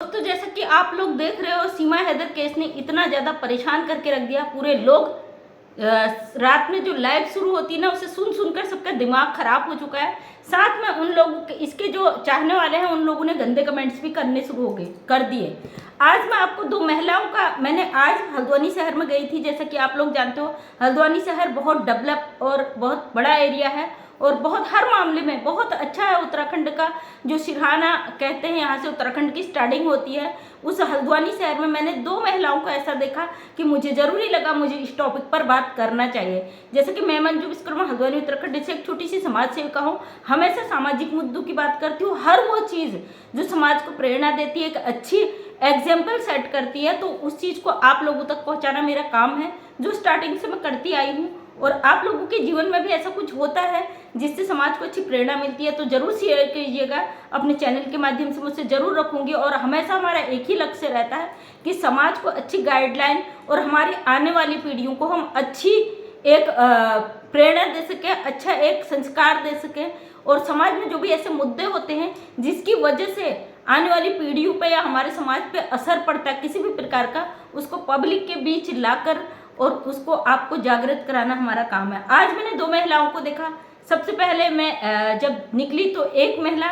दोस्तों जैसा कि आप लोग देख रहे हो, सीमा हैदर केस ने इतना ज़्यादा परेशान करके रख दिया पूरे लोग। रात में जो लाइव शुरू होती है ना, उसे सुन सुनकर सबका दिमाग खराब हो चुका है। साथ में उन लोगों के, इसके जो चाहने वाले हैं, उन लोगों ने गंदे कमेंट्स भी करने शुरू हो गए कर दिए। आज मैं आपको दो महिलाओं का, मैंने आज हल्द्वानी शहर में गई थी। जैसा कि आप लोग जानते हो, हल्द्वानी शहर बहुत डेवलप और बहुत बड़ा एरिया है और बहुत हर मामले में बहुत अच्छा है। उत्तराखंड का जो सिरहाना कहते हैं, यहाँ से उत्तराखंड की स्टार्टिंग होती है। उस हल्द्वानी शहर में मैंने दो महिलाओं को ऐसा देखा कि मुझे जरूरी लगा, मुझे इस टॉपिक पर बात करना चाहिए। जैसे कि मैं मंजू विश्वकर्मा हल्द्वानी उत्तराखंड से एक छोटी सी समाज सेविका हूँ। हमेशा सामाजिक मुद्दों की बात करती हूँ। हर वो चीज़ जो समाज को प्रेरणा देती है, एक अच्छी एग्जाम्पल सेट करती है, तो उस चीज़ को आप लोगों तक पहुँचाना मेरा काम है, जो स्टार्टिंग से मैं करती आई हूँ। और आप लोगों के जीवन में भी ऐसा कुछ होता है जिससे समाज को अच्छी प्रेरणा मिलती है, तो जरूर शेयर कीजिएगा। अपने चैनल के माध्यम से मुझसे जरूर रखूंगी। और हमेशा हमारा एक ही लक्ष्य रहता है कि समाज को अच्छी गाइडलाइन और हमारी आने वाली पीढ़ियों को हम अच्छी एक प्रेरणा दे सकें, अच्छा एक संस्कार दे सकें। और समाज में जो भी ऐसे मुद्दे होते हैं जिसकी वजह से आने वाली पीढ़ियों पे या हमारे समाज पे असर पड़ता है किसी भी प्रकार का, उसको पब्लिक के बीच लाकर और उसको आपको जागृत कराना हमारा काम है। आज मैंने दो महिलाओं को देखा। सबसे पहले मैं जब निकली तो एक महिला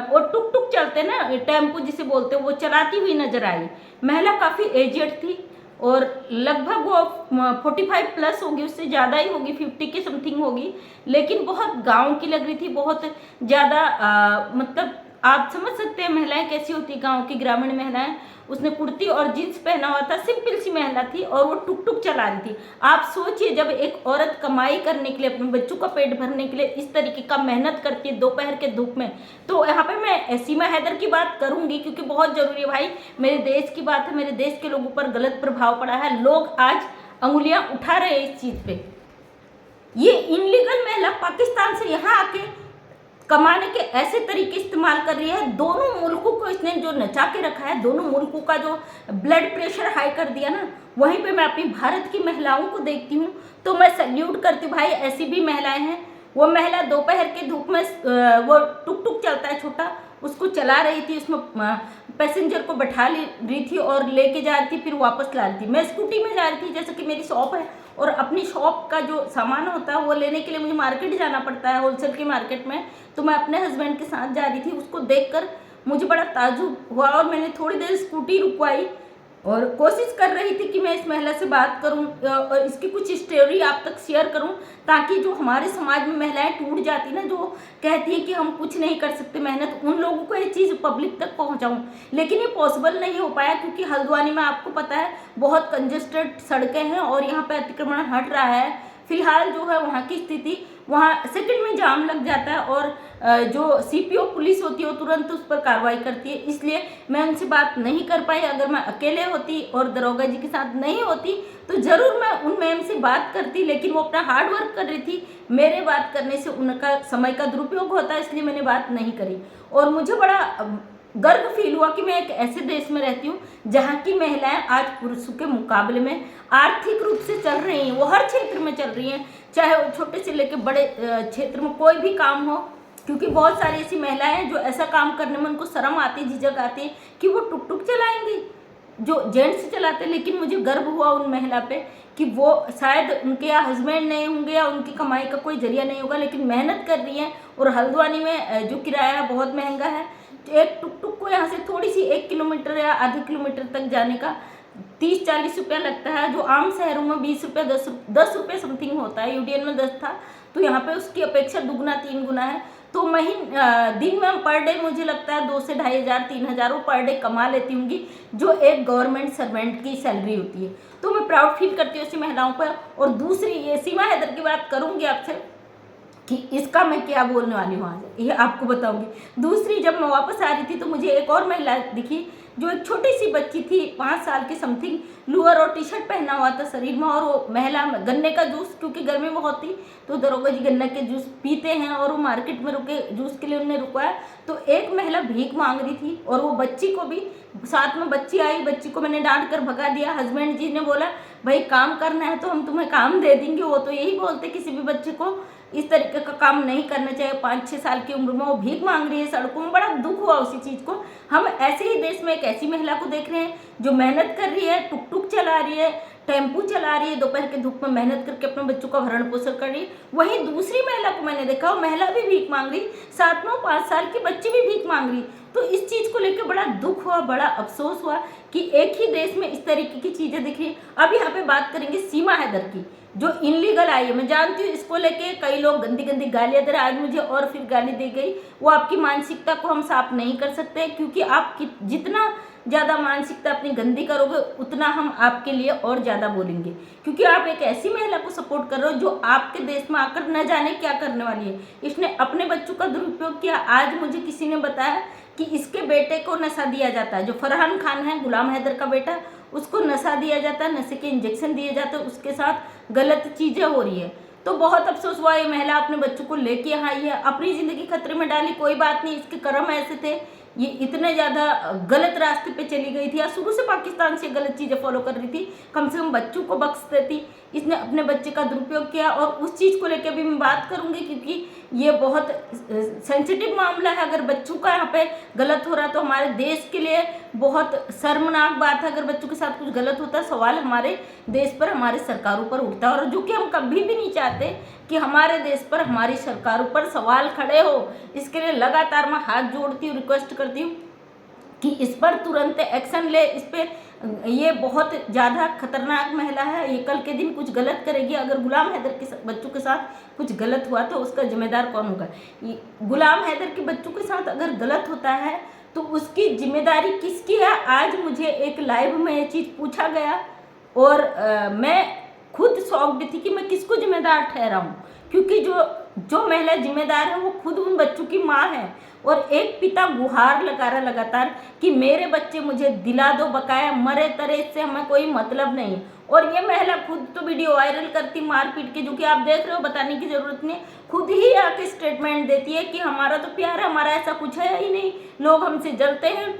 वो टुक टुक चलते ना, टेम्पो जिसे बोलते हैं, वो चलाती हुई नजर आई। महिला काफ़ी एजेड थी और लगभग वो 45 प्लस होगी, उससे ज़्यादा ही होगी, 50 के समथिंग होगी। लेकिन बहुत गाँव की लग रही थी, बहुत ज़्यादा मतलब आप समझ सकते हैं महिलाएं कैसी होती, गांव की ग्रामीण महिलाएं। उसने कुर्ती और जींस पहना हुआ था, सिंपल सी महिला थी और वो टुक टुक चला रही थी। आप सोचिए, जब एक औरत कमाई करने के लिए, अपने बच्चों का पेट भरने के लिए इस तरीके का मेहनत करती है दोपहर के धूप में, तो यहाँ पे मैं सीमा हैदर की बात करूंगी क्योंकि बहुत जरूरी है भाई। मेरे देश की बात है, मेरे देश के लोगों पर गलत प्रभाव पड़ा है, लोग आज अंगुलियां उठा रहे हैं इस चीज पे। ये इनलीगल महिला पाकिस्तान से यहाँ आके कमाने के ऐसे तरीके इस्तेमाल कर रही है। दोनों मुल्कों को इसने जो नचा के रखा है, दोनों मुल्कों का जो ब्लड प्रेशर हाई कर दिया ना, वहीं पे मैं अपनी भारत की महिलाओं को देखती हूँ तो मैं सल्यूट करती हूँ। भाई ऐसी भी महिलाएं हैं। वो महिला दोपहर के धूप में वो टुक टुक चलता है छोटा, उसको चला रही थी, उसमें पैसेंजर को बैठा रही थी और लेके जा रही थी, फिर वापस ला रही थी। मैं स्कूटी में जा रही थी, जैसे कि मेरी शॉप है और अपनी शॉप का जो सामान होता है वो लेने के लिए मुझे मार्केट जाना पड़ता है, होलसेल की मार्केट में। तो मैं अपने हस्बैंड के साथ जा रही थी। उसको देखकर मुझे बड़ा ताज्जुब हुआ और मैंने थोड़ी देर स्कूटी रुकवाई और कोशिश कर रही थी कि मैं इस महिला से बात करूं और इसकी कुछ स्टोरी आप तक शेयर करूं, ताकि जो हमारे समाज में महिलाएं टूट जाती ना, जो कहती है कि हम कुछ नहीं कर सकते मेहनत, उन लोगों को ये चीज़ पब्लिक तक पहुंचाऊं। लेकिन ये पॉसिबल नहीं हो पाया क्योंकि हल्द्वानी में आपको पता है बहुत कंजेस्टेड सड़कें हैं और यहाँ पर अतिक्रमण हट रहा है। फिलहाल जो है वहाँ की स्थिति, वहाँ सेकंड में जाम लग जाता है और जो सीपीओ पुलिस होती है वो तुरंत उस पर कार्रवाई करती है। इसलिए मैं उनसे बात नहीं कर पाई। अगर मैं अकेले होती और दरोगा जी के साथ नहीं होती तो ज़रूर मैं उन मैम से बात करती, लेकिन वो अपना हार्ड वर्क कर रही थी। मेरे बात करने से उनका समय का दुरुपयोग होता है, इसलिए मैंने बात नहीं करी। और मुझे बड़ा गर्व फील हुआ कि मैं एक ऐसे देश में रहती हूँ जहाँ की महिलाएं आज पुरुषों के मुकाबले में आर्थिक रूप से चल रही हैं। वो हर क्षेत्र में चल रही हैं, चाहे वो छोटे से लेकर बड़े क्षेत्र में कोई भी काम हो। क्योंकि बहुत सारी ऐसी महिलाएं हैं जो ऐसा काम करने में उनको शर्म आती, झिझक आती है कि वो टुक टुक चलाएंगी जो जेंट्स चलाते। लेकिन मुझे गर्व हुआ उन महिला पे कि वो शायद उनके या हस्बैंड नहीं होंगे या उनकी कमाई का कोई जरिया नहीं होगा, लेकिन मेहनत कर रही हैं। और हल्द्वानी में जो किराया है बहुत महंगा है। एक टुक टुक को यहाँ से थोड़ी सी 1 किलोमीटर या आधे किलोमीटर तक जाने का 30-40 रुपया लगता है, जो आम शहरों में 20 रुपया 10 रुपये समथिंग होता है। यूडीएन में 10 था, तो यहाँ पे उसकी अपेक्षा दुगना 3 गुना है। तो दिन में पर डे मुझे लगता है 2 से 2,500 3,000 वो पर डे कमा लेती होंगी, जो एक गवर्नमेंट सर्वेंट की सैलरी होती है। तो मैं प्राउड फील करती हूँ ऐसी महिलाओं पर। और दूसरी ये सीमा हैदर की बात करूँगी आपसे कि इसका मैं क्या बोलने वाली हूँ आज, ये आपको बताऊंगी। दूसरी, जब मैं वापस आ रही थी तो मुझे एक और महिला दिखी जो एक छोटी सी बच्ची थी, 5 साल की समथिंग, लोअर और टी शर्ट पहना हुआ था शरीर में। और वो महिला गन्ने का जूस, क्योंकि गर्मी बहुत थी तो दरोगा जी गन्ने के जूस पीते हैं और वो मार्केट में रुके, जूस के लिए उन्हें रुकवाया। तो एक महिला भीख मांग रही थी और वो बच्ची को भी साथ में, बच्ची आई, बच्ची को मैंने डांट कर भगा दिया। हस्बैंड जी ने बोला भाई काम करना है तो हम तुम्हें काम दे देंगे। वो तो यही बोलते किसी भी बच्चे को इस तरीके का काम नहीं करना चाहिए। 5-6 साल की उम्र में वो भीख मांग रही है सड़कों में, बड़ा दुख हुआ उसी चीज़ को। हम ऐसे ही देश में एक ऐसी महिला को देख रहे हैं जो मेहनत कर रही है, टुक टुक चला रही है, टेम्पू चला रही है, दोपहर के धूप में मेहनत करके अपने बच्चों का भरण पोषण कर रही है। वहीं दूसरी महिला को मैंने देखा, वो महिला भी भीख मांग रही, साथ में 5 साल की बच्ची भी भीख मांग रही। तो इस चीज़ को लेकर बड़ा दुख हुआ, बड़ा अफसोस हुआ कि एक ही देश में इस तरीके की चीज़ें दिख रही है। अब यहाँ पे बात करेंगे सीमा हैदर की, जो इनलीगल आई है। मैं जानती हूँ इसको लेके कई लोग गंदी गंदी गालियाँ दे रहे, आज मुझे और फिर गाली दी गई। वो आपकी मानसिकता को हम साफ नहीं कर सकते, क्योंकि आप जितना ज़्यादा मानसिकता अपनी गंदी करोगे उतना हम आपके लिए और ज़्यादा बोलेंगे, क्योंकि आप एक ऐसी महिला को सपोर्ट कर रहे हो जो आपके देश में आकर न जाने क्या करने वाली है। इसने अपने बच्चों का दुरुपयोग किया। आज मुझे किसी ने बताया कि इसके बेटे को नशा दिया जाता है, जो फरहान खान है, गुलाम हैदर का बेटा, उसको नशा दिया जाता है, नशे के इंजेक्शन दिए जाते हैं, उसके साथ गलत चीज़ें हो रही है। तो बहुत अफसोस हुआ, ये महिला अपने बच्चों को लेके यहाँ आई है, अपनी ज़िंदगी खतरे में डाली। कोई बात नहीं, इसके कर्म ऐसे थे, ये इतने ज़्यादा गलत रास्ते पे चली गई थी या शुरू से पाकिस्तान से गलत चीज़ें फॉलो कर रही थी, कम से कम बच्चों को बख्श देती। इसने अपने बच्चे का दुरुपयोग किया और उस चीज़ को लेकर भी मैं बात करूँगी, क्योंकि ये बहुत सेंसिटिव मामला है। अगर बच्चों का यहाँ पे गलत हो रहा है तो हमारे देश के लिए बहुत शर्मनाक बात है। अगर बच्चों के साथ कुछ गलत होता है, सवाल हमारे देश पर, हमारे सरकारों पर उठता है, और जो कि हम कभी भी नहीं चाहते कि हमारे देश पर, हमारी सरकारों पर सवाल खड़े हो। इसके लिए लगातार मैं हाथ जोड़ती हूँ, रिक्वेस्ट करती हूँ कि इस पर तुरंत एक्शन ले। इस पर ये बहुत ज़्यादा खतरनाक महिला है, ये कल के दिन कुछ गलत करेगी। अगर गुलाम हैदर के बच्चों के साथ कुछ गलत हुआ तो उसका जिम्मेदार कौन होगा? गुलाम हैदर के बच्चों के साथ अगर गलत होता है तो उसकी जिम्मेदारी किसकी है? आज मुझे एक लाइव में ये चीज़ पूछा गया और मैं खुद शॉक्ड थी कि मैं किसको जिम्मेदार ठहराऊं, क्योंकि जो महिला जिम्मेदार है वो खुद उन बच्चों की माँ है। और एक पिता गुहार लगा रहा लगातार कि मेरे बच्चे मुझे दिला दो, बकाया मरे तरे, इससे हमें कोई मतलब नहीं। और ये महिला खुद तो वीडियो वायरल करती मारपीट के, जो कि आप देख रहे हो, बताने की ज़रूरत नहीं, खुद ही आके स्टेटमेंट देती है कि हमारा तो प्यार है, हमारा ऐसा कुछ है ही नहीं, लोग हमसे जलते हैं।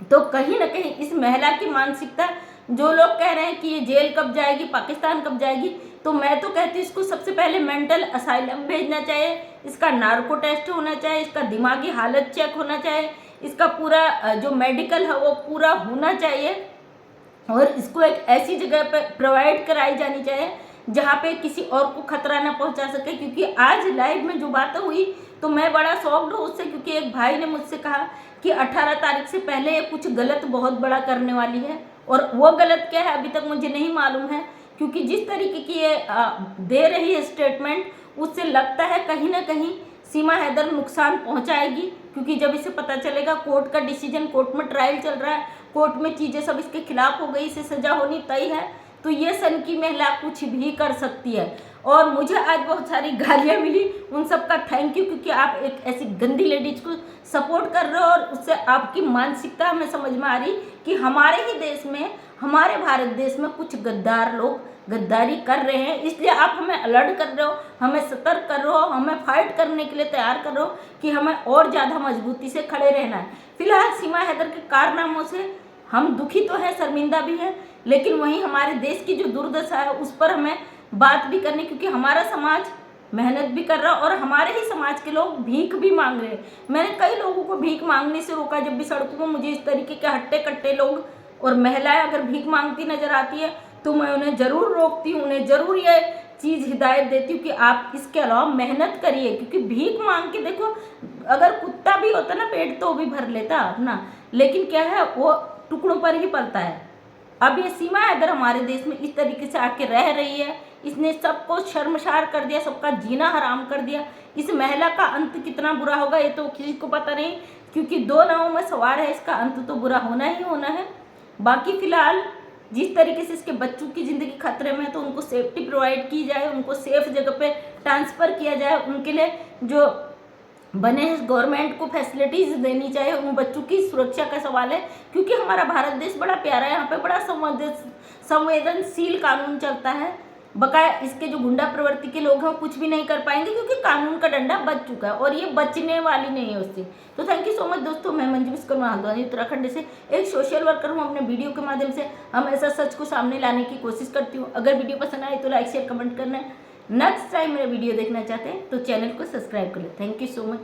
तो कहीं ना कहीं इस महिला की मानसिकता, जो लोग कह रहे हैं कि ये जेल कब जाएगी, पाकिस्तान कब जाएगी, तो मैं तो कहती हूँ इसको सबसे पहले मेंटल असाइलम भेजना चाहिए, इसका नार्को टेस्ट होना चाहिए, इसका दिमागी हालत चेक होना चाहिए, इसका पूरा जो मेडिकल है वो पूरा होना चाहिए, और इसको एक ऐसी जगह पे प्रोवाइड कराई जानी चाहिए जहाँ पे किसी और को खतरा ना पहुँचा सके। क्योंकि आज लाइव में जो बातें हुई तो मैं बड़ा शॉक्ड हूँ उससे, क्योंकि एक भाई ने मुझसे कहा कि 18 तारीख से पहले ये कुछ गलत बहुत बड़ा करने वाली है, और वो गलत क्या है अभी तक मुझे नहीं मालूम है, क्योंकि जिस तरीके की ये दे रही है स्टेटमेंट, उससे लगता है कहीं ना कहीं सीमा हैदर नुकसान पहुंचाएगी। क्योंकि जब इसे पता चलेगा, कोर्ट का डिसीजन, कोर्ट में ट्रायल चल रहा है, कोर्ट में चीज़ें सब इसके खिलाफ हो गई, इसे सजा होनी तय है, तो ये सन की महिला कुछ भी कर सकती है। और मुझे आज बहुत सारी गालियाँ मिली, उन सब का थैंक यू, क्योंकि आप एक ऐसी गंदी लेडीज को सपोर्ट कर रहे हो और उससे आपकी मानसिकता हमें समझ में आ रही कि हमारे ही देश में, हमारे भारत देश में कुछ गद्दार लोग गद्दारी कर रहे हैं, इसलिए आप हमें अलर्ट कर रहे हो, हमें सतर्क कर रहे हो, हमें फाइट करने के लिए तैयार कर रहे हो कि हमें और ज़्यादा मजबूती से खड़े रहना है। फिलहाल सीमा हैदर के कारनामों से हम दुखी तो हैं, शर्मिंदा भी हैं, लेकिन वहीं हमारे देश की जो दुर्दशा है उस पर हमें बात भी करनी, क्योंकि हमारा समाज मेहनत भी कर रहा और हमारे ही समाज के लोग भीख भी मांग रहे हैं। मैंने कई लोगों को भीख मांगने से रोका, जब भी सड़कों पर मुझे इस तरीके के हट्टे कट्टे लोग और महिलाएं अगर भीख मांगती नजर आती है तो मैं उन्हें ज़रूर रोकती हूँ, उन्हें ज़रूर ये चीज़ हिदायत देती हूँ कि आप इसके अलावा मेहनत करिए। क्योंकि भीख मांग के देखो, अगर कुत्ता भी होता ना पेट तो वो भी भर लेता अपना, लेकिन क्या है वो टुकड़ों पर ही पलता है। अब ये सीमा हैदर हमारे देश में इस तरीके से आके रह रही है, इसने सबको शर्मसार कर दिया, सबका जीना हराम कर दिया। इस महिला का अंत कितना बुरा होगा ये तो किसी को पता नहीं, क्योंकि 2 नावों में सवार है, इसका अंत तो बुरा होना ही होना है। बाकी फिलहाल जिस तरीके से इसके बच्चों की ज़िंदगी खतरे में है तो उनको सेफ्टी प्रोवाइड की जाए, उनको सेफ जगह पे ट्रांसफ़र किया जाए, उनके लिए जो बने गवर्नमेंट को फैसिलिटीज़ देनी चाहिए। उन बच्चों की सुरक्षा का सवाल है, क्योंकि हमारा भारत देश बड़ा प्यारा है, यहाँ पे बड़ा संवेदनशील कानून चलता है। बकाया इसके जो गुंडा प्रवृत्ति के लोग हैं कुछ भी नहीं कर पाएंगे, क्योंकि कानून का डंडा बच चुका है और ये बचने वाली नहीं है उससे। तो थैंक यू सो मच दोस्तों, मैं मंजू विश्वकर्मा हल्द्वानी उत्तराखंड से एक सोशल वर्कर हूँ। अपने वीडियो के माध्यम से हमेशा सच को सामने लाने की कोशिश करती हूँ। अगर वीडियो पसंद आए तो लाइक शेयर कमेंट करना नेक्स्ट टाइम मेरा वीडियो देखना चाहते हैं तो चैनल को सब्सक्राइब कर लें। Thank you so much.